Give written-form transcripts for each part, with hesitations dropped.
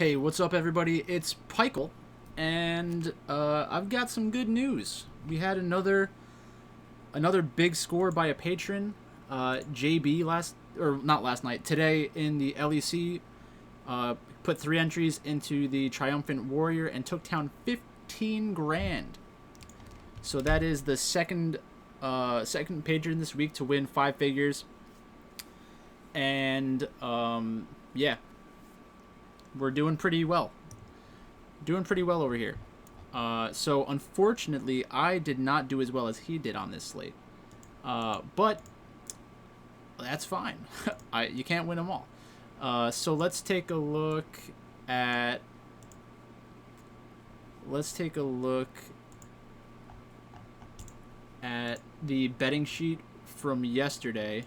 Hey, what's up, everybody? It's Pichael, and I've got some good news. We had another big score by a patron, JB not last night, today in the LEC. Put 3 entries into the Triumphant Warrior and took down 15 grand. So that is the second patron this week to win 5 figures, and yeah, we're doing pretty well. Doing pretty well over here. So unfortunately, I did not do as well as he did on this slate. But that's fine. You can't win them all. So let's take a look at the betting sheet from yesterday.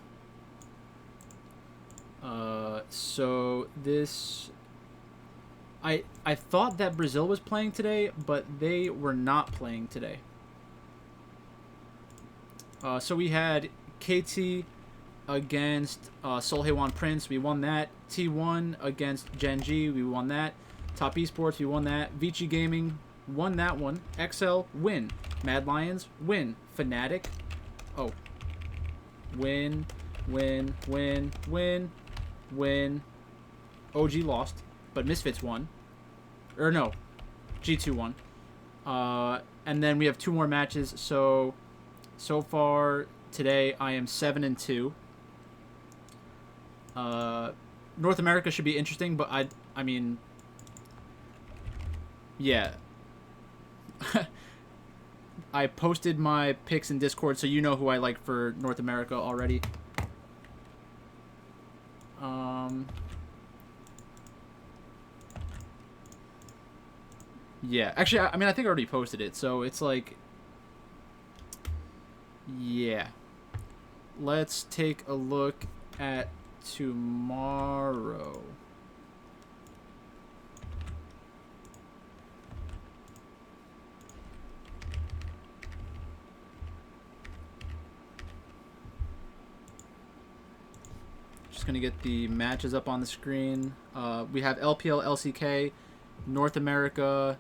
So this I thought that Brazil was playing today, but they were not playing today. So we had KT against Solhewan Prince. We won that. T1 against Genji. We won that. Top Esports. We won that. Vici Gaming won that one. XL win. Mad Lions win. Fnatic. Oh. Win. OG lost, but Misfits won. Or no, G2 won. And then we have 2 more matches. So far today I am 7-2. North America should be interesting, but I mean, yeah. I posted my picks in Discord, so you know who I like for North America already. Yeah, actually, I mean, I think I already posted it, so it's like, yeah. Let's take a look at tomorrow. Just gonna get the matches up on the screen. We have LPL, LCK, North America.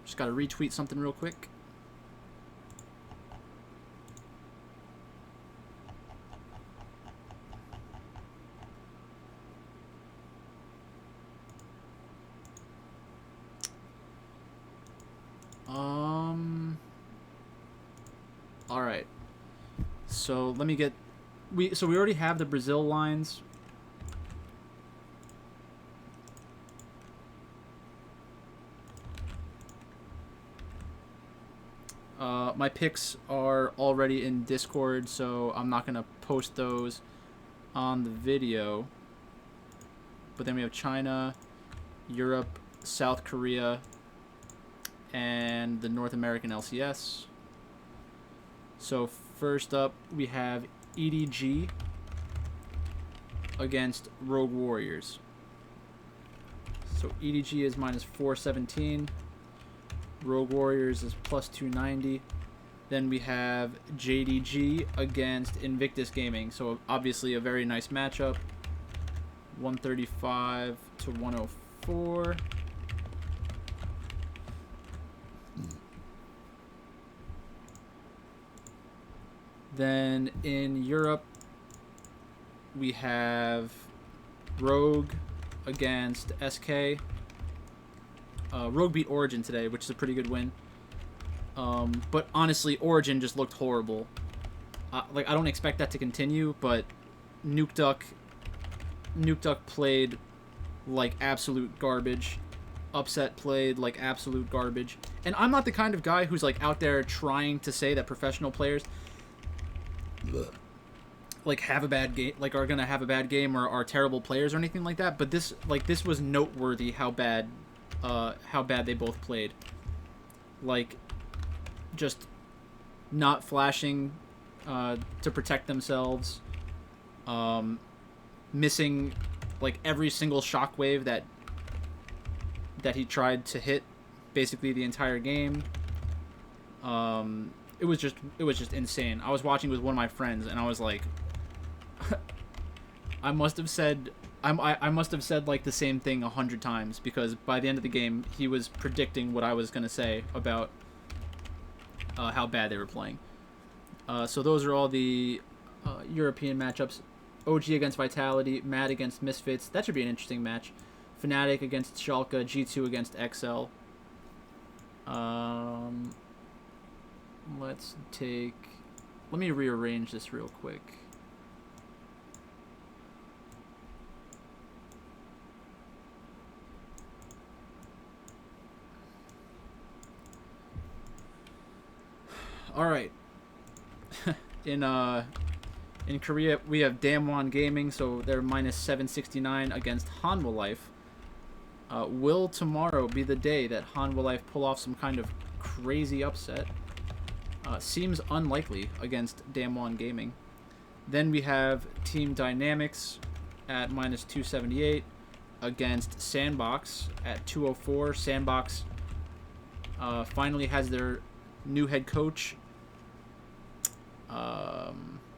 Just gotta retweet something real quick. All right. So let me get we already have the Brazil lines. My picks are already in Discord, so I'm not gonna post those on the video. But then we have China, Europe, South Korea, and the North American LCS. So first up, we have EDG against Rogue Warriors. So EDG is minus 417. Rogue Warriors is plus 290. Then we have JDG against Invictus Gaming. So obviously a very nice matchup. 135 to 104. Then in Europe, we have Rogue against SK. Rogue beat Origin today, which is a pretty good win. But honestly, Origin just looked horrible. I don't expect that to continue, but Nuke Duck played like absolute garbage. Upset played like absolute garbage. And I'm not the kind of guy who's like out there trying to say that professional players like have a bad game, like are gonna have a bad game or are terrible players or anything like that. But this was noteworthy how bad they both played. Like, just not flashing to protect themselves, missing like every single shockwave that he tried to hit basically the entire game. It was just insane. I was watching with one of my friends, and I was like, I must have said like the same thing 100 times, because by the end of the game, he was predicting what I was gonna say about how bad they were playing. So those are all the European matchups. OG against Vitality, Mad against Misfits. That should be an interesting match. Fnatic against Schalke, G2 against XL. Let me rearrange this real quick. All right. In Korea, we have Damwon Gaming, so they're minus 769 against Hanwha Life. Will tomorrow be the day that Hanwha Life pull off some kind of crazy upset? Seems unlikely against Damwon Gaming. Then we have Team Dynamics at minus 278 against Sandbox at 204. Sandbox finally has their new head coach.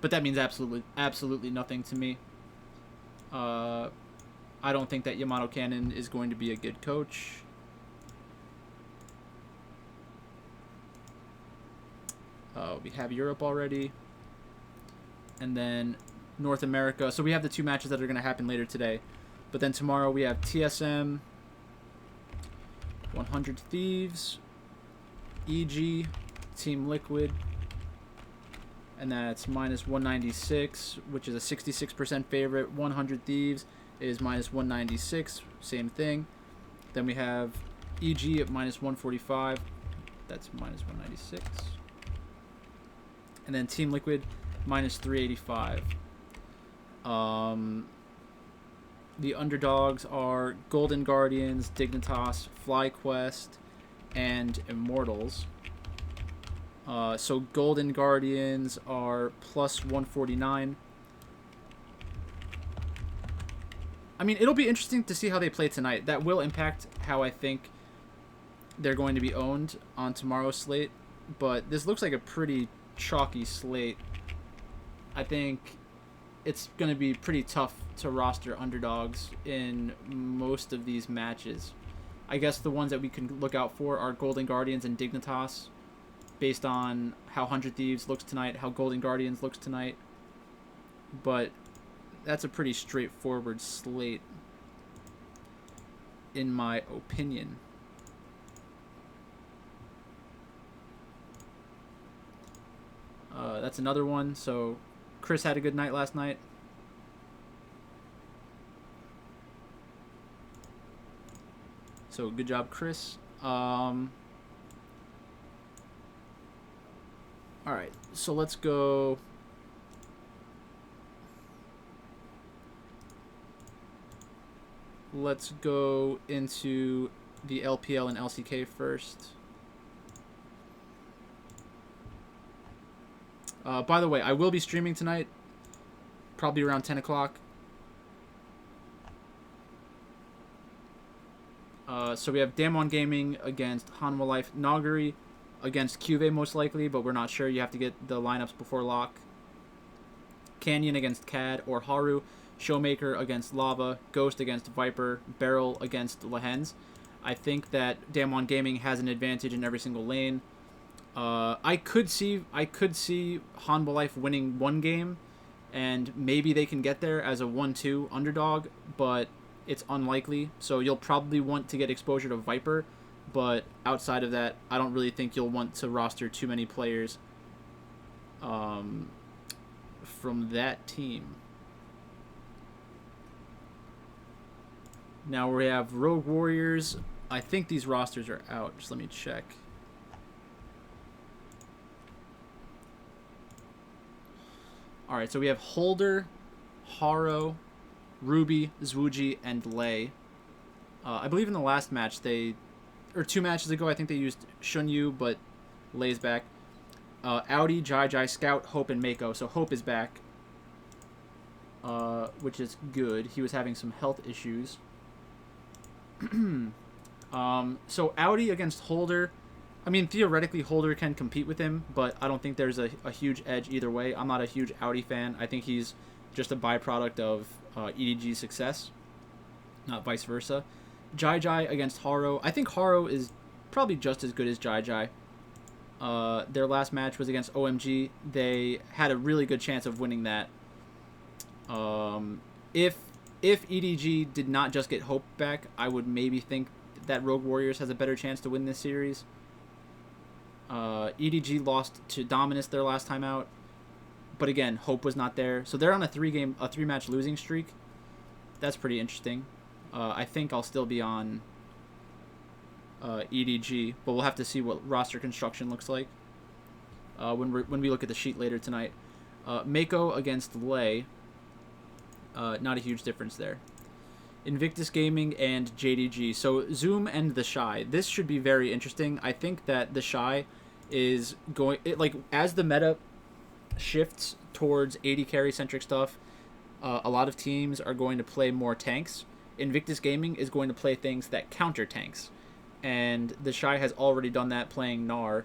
But that means absolutely nothing to me. I don't think that Yamato Cannon is going to be a good coach. We have Europe already. And then North America. So we have the two matches that are going to happen later today. But then tomorrow we have TSM, 100 Thieves, EG, Team Liquid. And that's minus 196, which is a 66% favorite. 100 Thieves is minus 196, same thing. Then we have EG at minus 145. That's minus 196. And then Team Liquid, minus 385. The underdogs are Golden Guardians, Dignitas, FlyQuest, and Immortals. So Golden Guardians are plus 149. I mean, it'll be interesting to see how they play tonight. That will impact how I think they're going to be owned on tomorrow's slate. But this looks like a pretty chalky slate. I think it's going to be pretty tough to roster underdogs in most of these matches. I guess the ones that we can look out for are Golden Guardians and Dignitas, based on how 100 Thieves looks tonight, how Golden Guardians looks tonight. But that's a pretty straightforward slate, in my opinion. That's another one. So Chris had a good night last night. So good job, Chris. Alright, so let's go. Let's go into the LPL and LCK first. By the way, I will be streaming tonight, probably around 10 o'clock. So we have Damwon Gaming against Hanwha Life, Naguri against Cuvee most likely, but we're not sure. You have to get the lineups before lock. Canyon against Cad or Haru, Showmaker against Lava, Ghost against Viper, Beryl against Lehens. I think that Damwon Gaming has an advantage in every single lane. I could see Hanwha Life winning one game, and maybe they can get there as a 1-2 underdog, but it's unlikely. So you'll probably want to get exposure to Viper, but outside of that, I don't really think you'll want to roster too many players from that team. Now we have Rogue Warriors. I think these rosters are out. Just let me check. Alright, so we have Holder, Haro, Ruby, Zwuji, and Lei. I believe in the last match, or 2 matches ago, I think they used Shunyu, but Lei's back. Audi, Jai, Scout, Hope, and Mako. So Hope is back, which is good. He was having some health issues. So Audi against Holder. I mean, theoretically, Holder can compete with him, but I don't think there's a huge edge either way. I'm not a huge Audi fan. I think he's just a byproduct of EDG's success, not vice versa. Jai Jai against Haro. I think Haro is probably just as good as Jai Jai. Their last match was against OMG. They had a really good chance of winning that. If EDG did not just get Hope back, I would maybe think that Rogue Warriors has a better chance to win this series. EDG lost to Dominus their last time out, but again, Hope was not there, so they're on a three-match losing streak. That's pretty interesting. I think I'll still be on EDG, but we'll have to see what roster construction looks like when we look at the sheet later tonight. Mako against Lei. Not a huge difference there. Invictus Gaming and JDG. So Zoom and the Shy. This should be very interesting. I think that the Shy is going as the meta shifts towards AD carry centric stuff. A lot of teams are going to play more tanks. Invictus Gaming is going to play things that counter tanks, and the Shy has already done that playing Gnar.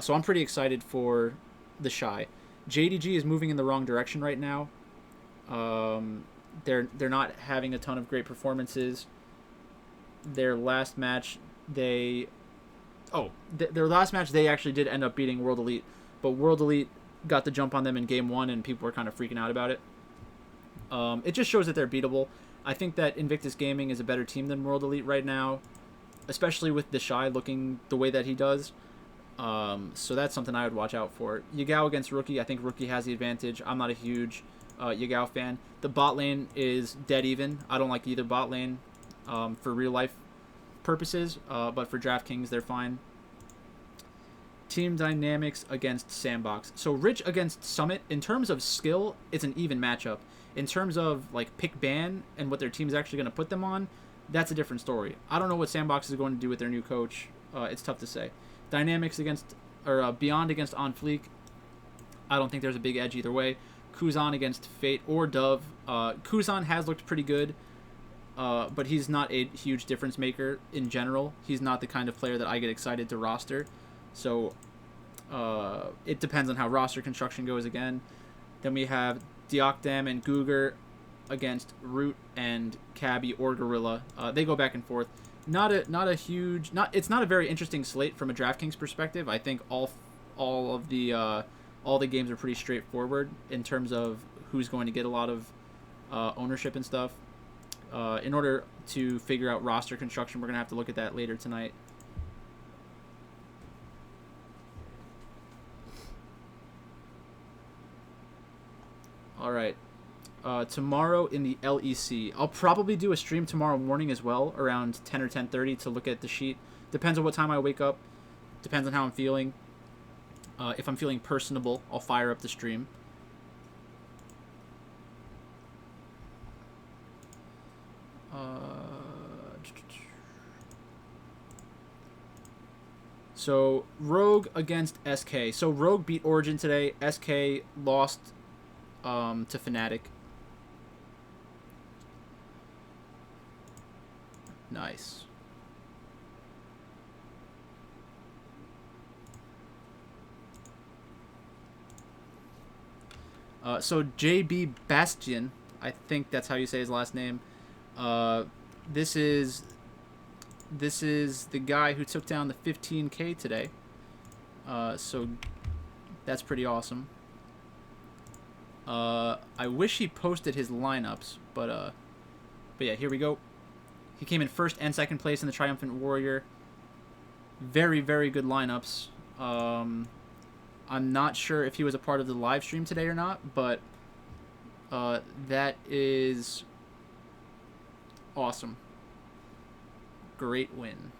So I'm pretty excited for the Shy. JDG is moving in the wrong direction right now. They're not having a ton of great performances. Their last match, their last match they actually did end up beating World Elite, but World Elite got the jump on them in game 1, and people were kind of freaking out about it. It just shows that they're beatable. I think that Invictus Gaming is a better team than World Elite right now, especially with the Shy looking the way that he does. So that's something I would watch out for. Yagao against Rookie. I think Rookie has the advantage. I'm not a huge Yagao fan. The bot lane is dead even. I don't like either bot lane for real life purposes, but for DraftKings they're fine. Team Dynamics against Sandbox. So Rich against Summit. In terms of skill, it's an even matchup. In terms of like pick ban and what their team's actually going to put them on, that's a different story. I don't know what Sandbox is going to do with their new coach. It's tough to say. Dynamics against Beyond against On Fleek. I don't think there's a big edge either way. Kuzan against Fate or Dove. Kuzan has looked pretty good, but he's not a huge difference maker in general. He's not the kind of player that I get excited to roster. So it depends on how roster construction goes again. Then we have Diokdam and Googer against Root and Cabby or Gorilla. They go back and forth. It's not a very interesting slate from a DraftKings perspective. I think all the games are pretty straightforward in terms of who's going to get a lot of ownership and stuff. In order to figure out roster construction, we're going to have to look at that later tonight. All right. Tomorrow in the LEC. I'll probably do a stream tomorrow morning as well, around 10 or 10:30 to look at the sheet. Depends on what time I wake up. Depends on how I'm feeling. If I'm feeling personable, I'll fire up the stream. So, Rogue against SK. So, Rogue beat Origin today. SK lost to Fnatic. Nice. So JB Bastion, I think that's how you say his last name. This is the guy who took down the 15K today. So that's pretty awesome. I wish he posted his lineups, but yeah, here we go. He came in first and second place in the Triumphant Warrior. Very, very good lineups. I'm not sure if he was a part of the live stream today or not, but that is awesome. Great win.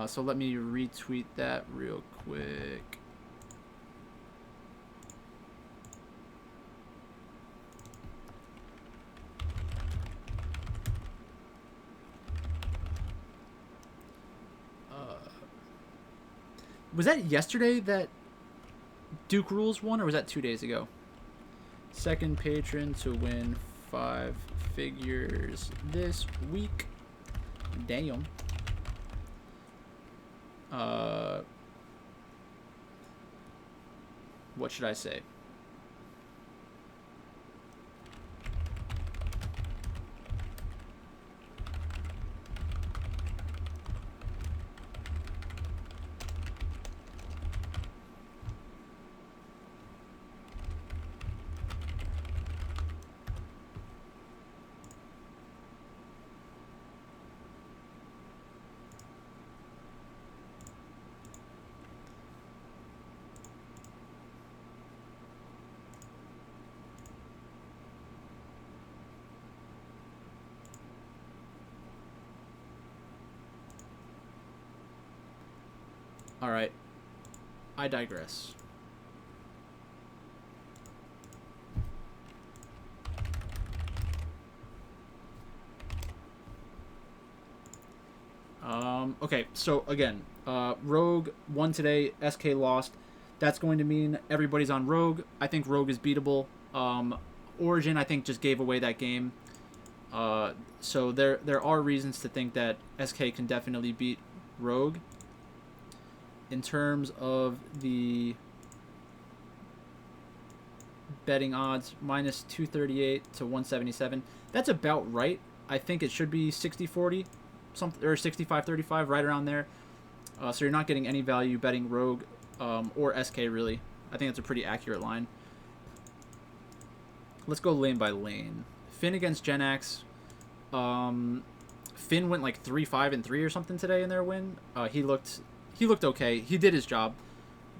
So let me retweet that real quick. Was that yesterday that Duke Rules won, or was that 2 days ago? Second patron to win 5 figures this week. Damn. What should I say? All right. I digress. Okay, so again, Rogue won today, SK lost. That's going to mean everybody's on Rogue. I think Rogue is beatable. Origin, I think, just gave away that game. So there are reasons to think that SK can definitely beat Rogue. In terms of the betting odds, minus 238 to 177. That's about right. I think it should be 60-40, something, or 65-35, right around there. So you're not getting any value betting Rogue or SK, really. I think that's a pretty accurate line. Let's go lane by lane. Finn against Genax. Finn went like 3-5-3 or something today in their win. He looked okay. He did his job,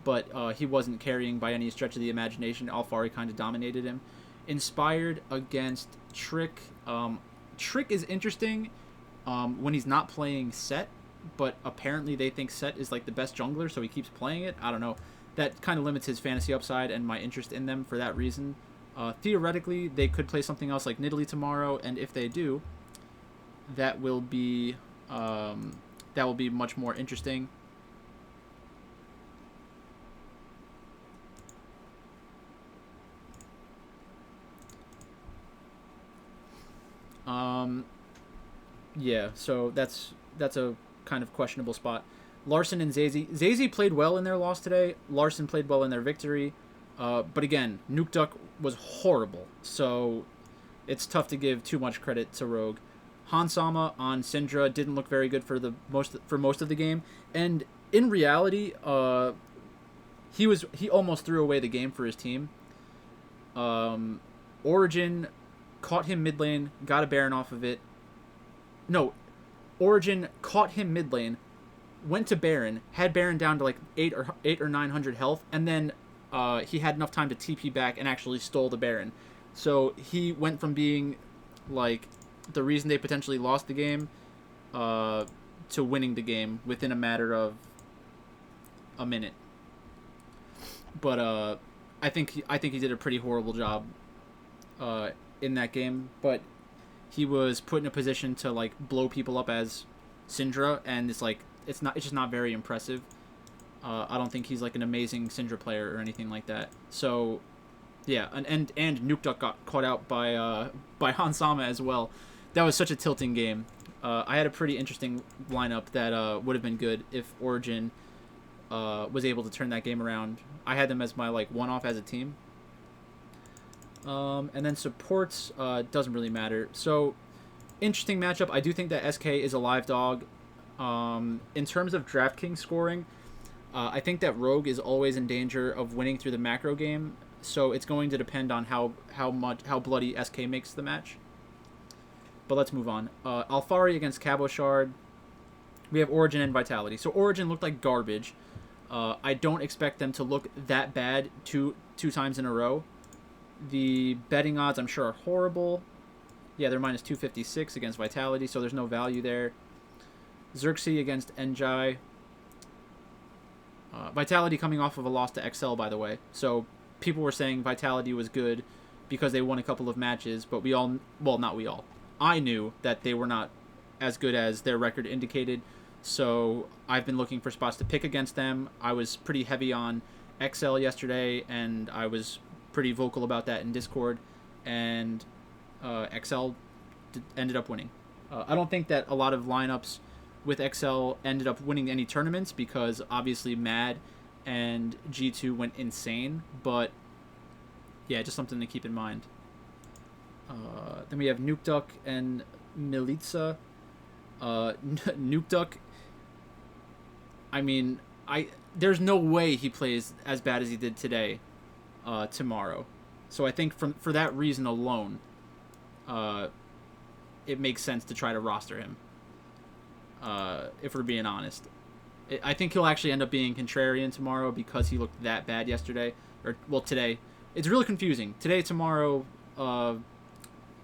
but he wasn't carrying by any stretch of the imagination. Alfari kind of dominated him. Inspired against Trick. Trick is interesting when he's not playing Set, but apparently they think Set is like the best jungler, so he keeps playing it. I don't know. That kind of limits his fantasy upside and my interest in them for that reason. Theoretically, they could play something else like Nidalee tomorrow, and if they do, that will be much more interesting. Yeah, so that's a kind of questionable spot. Larson and Zazie. Zazie played well in their loss today. Larson played well in their victory. But again, Nuke Duck was horrible, so it's tough to give too much credit to Rogue. Hansama on Syndra didn't look very good for most of the game, and in reality, he almost threw away the game for his team. Origin caught him mid lane, got a Baron off of it. No, Origin caught him mid lane, went to Baron, had Baron down to like 800 or 900 health, and then he had enough time to TP back and actually stole the Baron. So he went from being like the reason they potentially lost the game to winning the game within a matter of a minute. But I think he did a pretty horrible job in that game. But he was put in a position to like blow people up as Syndra, and it's just not very impressive. I don't think he's like an amazing Syndra player or anything like that. So yeah, and Nuke Duck got caught out by Hansama as well. That was such a tilting game. I had a pretty interesting lineup that would have been good if Origin was able to turn that game around. I had them as my like one-off as a team. And then supports doesn't really matter. So interesting matchup. I do think that SK is a live dog. In terms of DraftKings scoring, I think that Rogue is always in danger of winning through the macro game. So it's going to depend on how bloody SK makes the match. But let's move on. Alfari against Cabochard. We have Origin and Vitality. So Origin looked like garbage. I don't expect them to look that bad two times in a row. The betting odds, I'm sure, are horrible. Yeah, they're minus 256 against Vitality, so there's no value there. Xerxes against Enjai. Vitality coming off of a loss to XL, by the way. So people were saying Vitality was good because they won a couple of matches, but not we all. I knew that they were not as good as their record indicated, so I've been looking for spots to pick against them. I was pretty heavy on XL yesterday, and I was pretty vocal about that in Discord, and XL ended up winning. I don't think that a lot of lineups with XL ended up winning any tournaments because obviously Mad and G2 went insane. But yeah, just something to keep in mind. Then we have Nuke Duck and Milica. Nuke Duck. I mean, there's no way he plays as bad as he did today, tomorrow. So I think for that reason alone, it makes sense to try to roster him. If we're being honest, I think he'll actually end up being contrarian tomorrow because he looked that bad yesterday, or well today. It's really confusing. Today, tomorrow,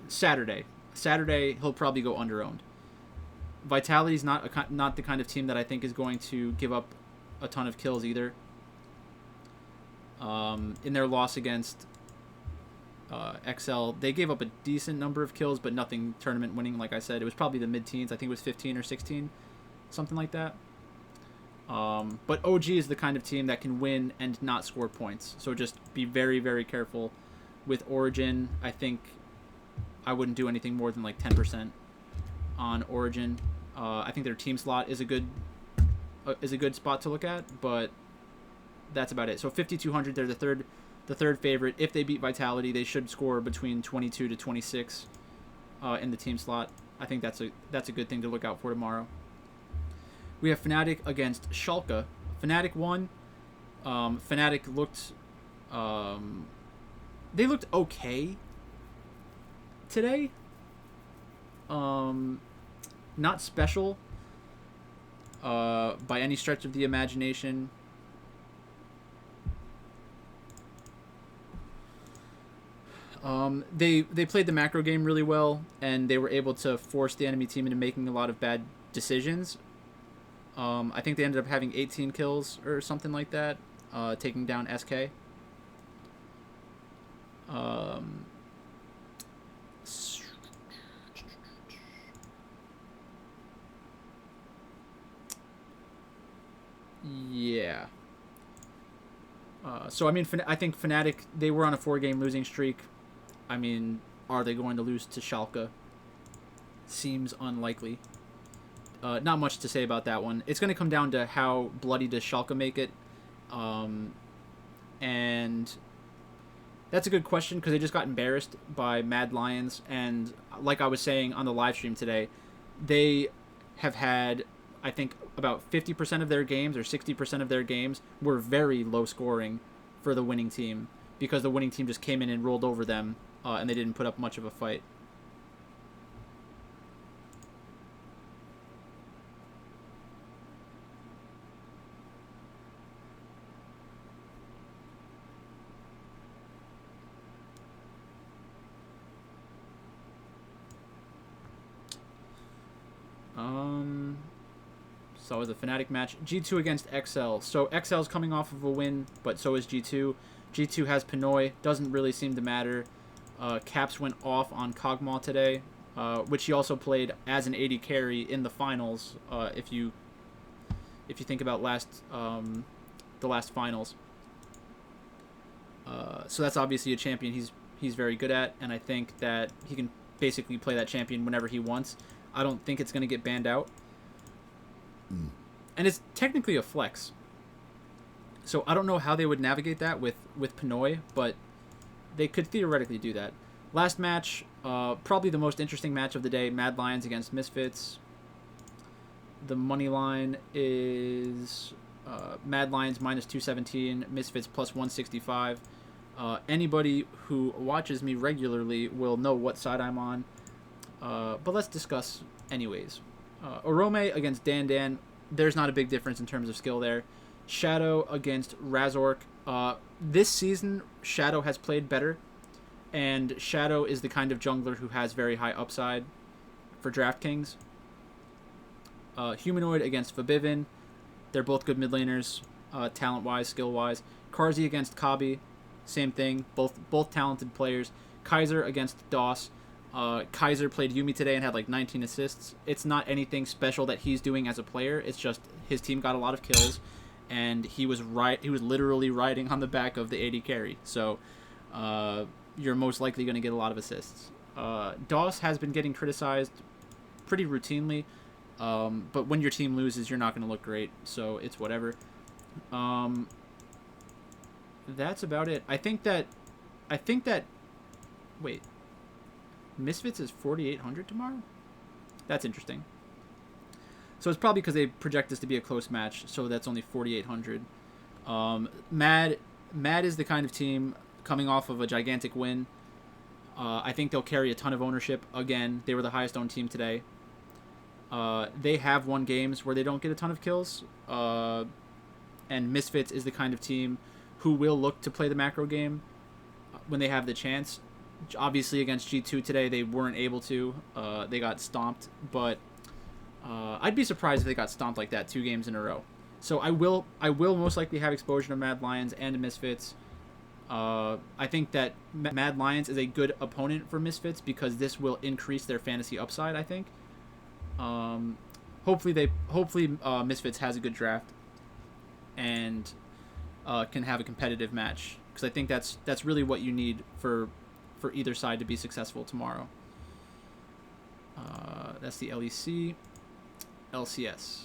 Saturday. Saturday he'll probably go underowned. Vitality's not the kind of team that I think is going to give up a ton of kills either. In their loss against XL, they gave up a decent number of kills, but nothing tournament winning. Like I said, it was probably the mid-teens. I think it was 15 or 16, something like that. But OG is the kind of team that can win and not score points. So just be very, very careful with Origin. I think I wouldn't do anything more than like 10% on Origin. I think their team slot is a good spot to look at, but that's about it. So 5,200, they're the third favorite. If they beat Vitality, they should score between 22 to 26 in the team slot. I think that's a good thing to look out for tomorrow. We have Fnatic against Schalke. Fnatic won. Fnatic looked they looked okay today. Not special by any stretch of the imagination. They played the macro game really well, and they were able to force the enemy team into making a lot of bad decisions. I think they ended up having 18 kills or something like that, taking down SK. Yeah. So, I mean, I think Fnatic, they were on a 4-game losing streak. I mean, are they going to lose to Schalke? Seems unlikely. Not much to say about that one. It's going to come down to how bloody does Schalke make it. And that's a good question because they just got embarrassed by Mad Lions. And like I was saying on the live stream today, they have had, I think, about 50% of their games or 60% of their games were very low scoring for the winning team because the winning team just came in and rolled over them and they didn't put up much of a fight. So it was a Fnatic match. G2 against XL. So XL's coming off of a win, but so is G2. G2 has Pinoy. Doesn't really seem to matter. Caps went off on Kog'Maw today, which he also played as an AD carry in the finals. If you think about the last finals. So that's obviously a champion he's very good at, and I think that he can basically play that champion whenever he wants. I don't think it's going to get banned out. And it's technically a flex. So I don't know how they would navigate that with Pinoy, but they could theoretically do that. Last match, probably the most interesting match of the day, Mad Lions against Misfits. The money line is Mad Lions minus 217, Misfits plus 165. Anybody who watches me regularly will know what side I'm on. But let's discuss anyways. Orome against Dan. There's not a big difference in terms of skill there. Shadow against Razork. This season, Shadow has played better. And Shadow is the kind of jungler who has very high upside for DraftKings. Humanoid against Fabivin. They're both good mid laners, talent-wise, skill-wise. Karzi against Kabi. Same thing. Both talented players. Kaiser against Doss. Kaiser played Yumi today and had like 19 assists. It's not anything special that he's doing as a player. It's just his team got a lot of kills, and he was literally riding on the back of the AD carry. So you're most likely going to get a lot of assists. Doss has been getting criticized pretty routinely. But when your team loses, you're not going to look great. So it's whatever. That's about it. I think that. Wait. Misfits is 4,800 tomorrow? That's interesting. So it's probably because they project this to be a close match, so that's only 4,800. Mad is the kind of team coming off of a gigantic win. I think they'll carry a ton of ownership. Again, they were the highest owned team today. They have won games where they don't get a ton of kills. And Misfits is the kind of team who will look to play the macro game when they have the chance. Obviously, against G2 today, they weren't able to. They got stomped, but I'd be surprised if they got stomped like that 2 games in a row. So I will most likely have exposure to Mad Lions and to Misfits. I think that Mad Lions is a good opponent for Misfits because this will increase their fantasy upside, I think. Hopefully Misfits has a good draft and can have a competitive match, because I think that's really what you need for either side to be successful tomorrow. That's the LEC. LCS.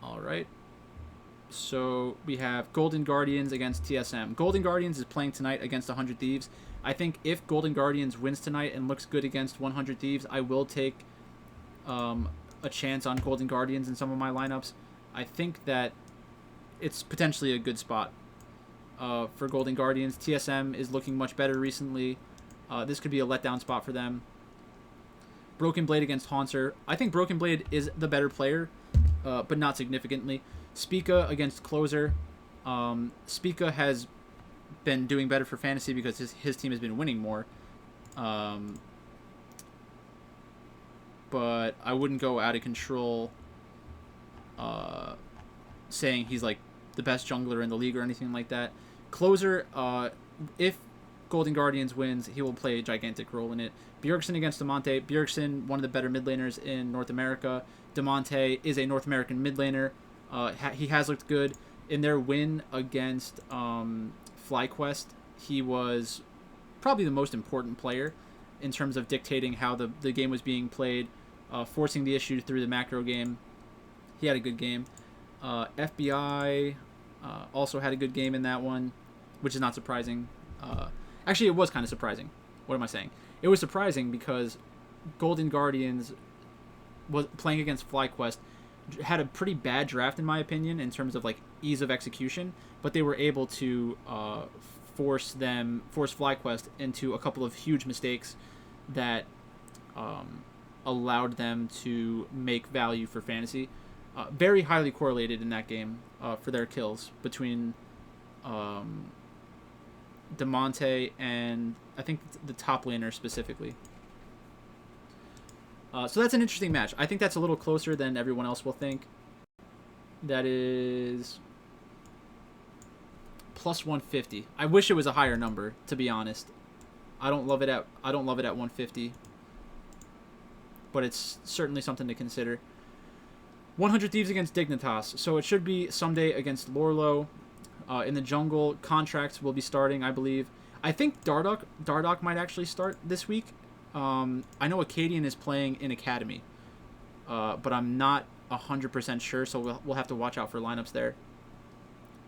All right. So we have Golden Guardians against TSM. Golden Guardians is playing tonight against 100 Thieves. I think if Golden Guardians wins tonight and looks good against 100 Thieves, I will take a chance on Golden Guardians in some of my lineups. I think that it's potentially a good spot for Golden Guardians. TSM is looking much better recently. This could be a letdown spot for them. Broken Blade against Haunter. I think Broken Blade is the better player, but not significantly. Spica against Closer. Spica has been doing better for fantasy because his team has been winning more. But I wouldn't go out of control saying he's like the best jungler in the league or anything like that. Closer, if Golden Guardians wins, he will play a gigantic role in it. Bjergsen against Demonte. Bjergsen, one of the better mid laners in North America. Demonte is a North American mid laner. He has looked good. In their win against FlyQuest, he was probably the most important player in terms of dictating how the game was being played, forcing the issue through the macro game. He had a good game. FBI also had a good game in that one, which is not surprising. Actually, it was kind of surprising. What am I saying? It was surprising because Golden Guardians was playing against FlyQuest, had a pretty bad draft in my opinion in terms of like ease of execution, but they were able to force FlyQuest into a couple of huge mistakes that allowed them to make value for fantasy. Very highly correlated in that game for their kills between Demonte and I think the top laner specifically. So that's an interesting match. I think that's a little closer than everyone else will think. That is plus 150. I wish it was a higher number, to be honest. I don't love it at 150, but it's certainly something to consider. 100 Thieves against Dignitas. So it should be someday against Lorlo. In the jungle, contracts will be starting, I believe. I think Dardoch might actually start this week. I know Acadian is playing in Academy, but I'm not 100% sure, so we'll have to watch out for lineups there.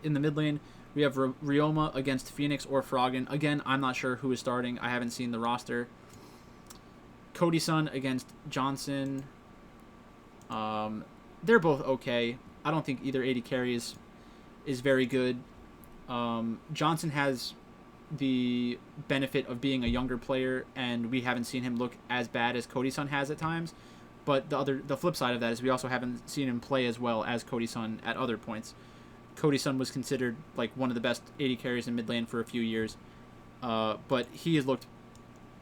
In the mid lane, we have Rioma against Phoenix or Froggen. Again, I'm not sure who is starting. I haven't seen the roster. Cody Sun against Johnson. They're both okay. I don't think either AD carry is very good. Johnson has the benefit of being a younger player, and we haven't seen him look as bad as Cody Sun has at times. But the flip side of that is we also haven't seen him play as well as Cody Sun at other points. Cody Sun was considered like one of the best AD carries in mid lane for a few years, but he has looked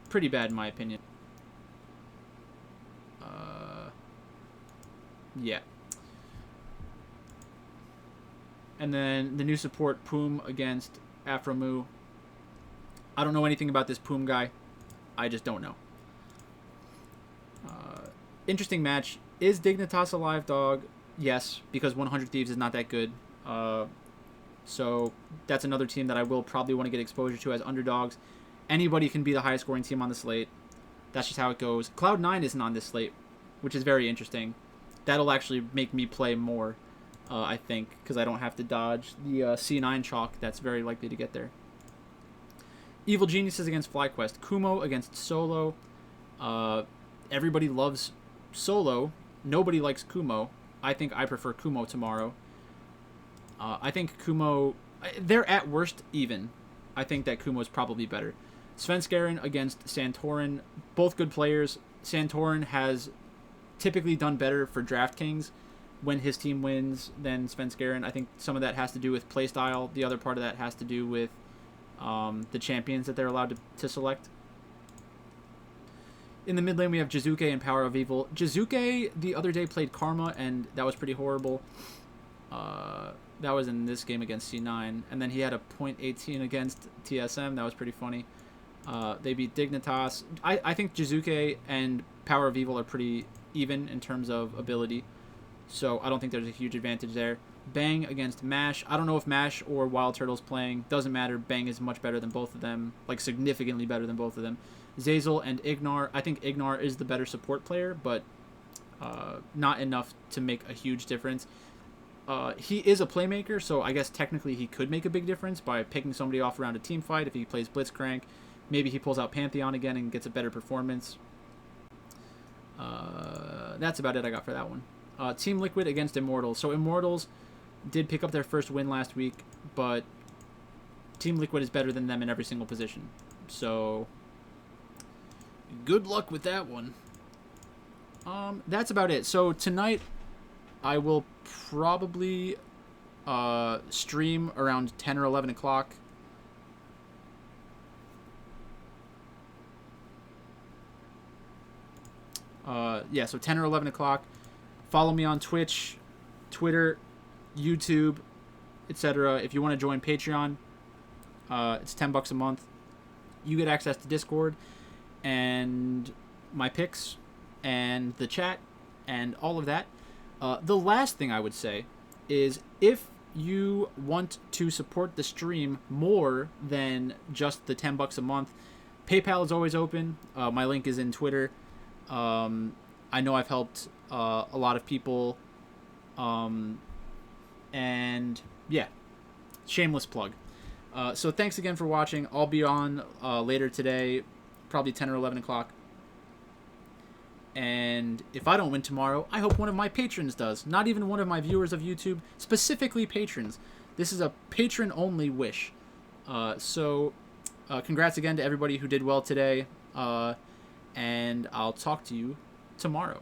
pretty bad in my opinion. Yeah. And then the new support, Poom against Afromu. I don't know anything about this Poom guy. I just don't know. Interesting match. Is Dignitas a live dog? Yes, because 100 Thieves is not that good. So that's another team that I will probably want to get exposure to as underdogs. Anybody can be the highest scoring team on the slate. That's just how it goes. Cloud9 isn't on this slate, which is very interesting. That'll actually make me play more, I think, because I don't have to dodge the C9 chalk that's very likely to get there. Evil Geniuses against FlyQuest. Kumo against Solo. Everybody loves Solo. Nobody likes Kumo. I think I prefer Kumo tomorrow. I think Kumo... They're at worst even. I think that Kumo is probably better. Svenskeren against Santorin. Both good players. Santorin has typically done better for DraftKings when his team wins than Svenskeren. I think some of that has to do with playstyle. The other part of that has to do with the champions that they're allowed to select. In the mid lane, we have Jizuke and Power of Evil. Jizuke the other day played Karma, and that was pretty horrible. That was in this game against C9. And then he had a .18 against TSM. That was pretty funny. They beat Dignitas. I think Jizuke and Power of Evil are pretty even in terms of ability. So I don't think there's a huge advantage there. Bang against Mash. I don't know if Mash or Wild Turtle's playing. Doesn't matter. Bang is much better than both of them. Like, significantly better than both of them. Zazel and Ignar. I think Ignar is the better support player, but not enough to make a huge difference. He is a playmaker, so I guess technically he could make a big difference by picking somebody off around a team fight. If he plays Blitzcrank, maybe he pulls out Pantheon again and gets a better performance. That's about it I got for that one. Team Liquid against Immortals. So Immortals did pick up their first win last week, but Team Liquid is better than them in every single position. So good luck with that one. That's about it. So tonight I will probably stream around 10 or 11 o'clock. Yeah, so 10 or 11 o'clock. Follow me on Twitch, Twitter, YouTube, etc. If you want to join Patreon, it's $10 a month. You get access to Discord and my picks and the chat and all of that. The last thing I would say is if you want to support the stream more than just the $10 a month, PayPal is always open. My link is in Twitter. I know I've helped a lot of people. And yeah, shameless plug. So thanks again for watching. I'll be on later today, probably 10 or 11 o'clock. And if I don't win tomorrow, I hope one of my patrons does. Not even one of my viewers of YouTube, specifically patrons. This is a patron-only wish. So congrats again to everybody who did well today. And I'll talk to you tomorrow.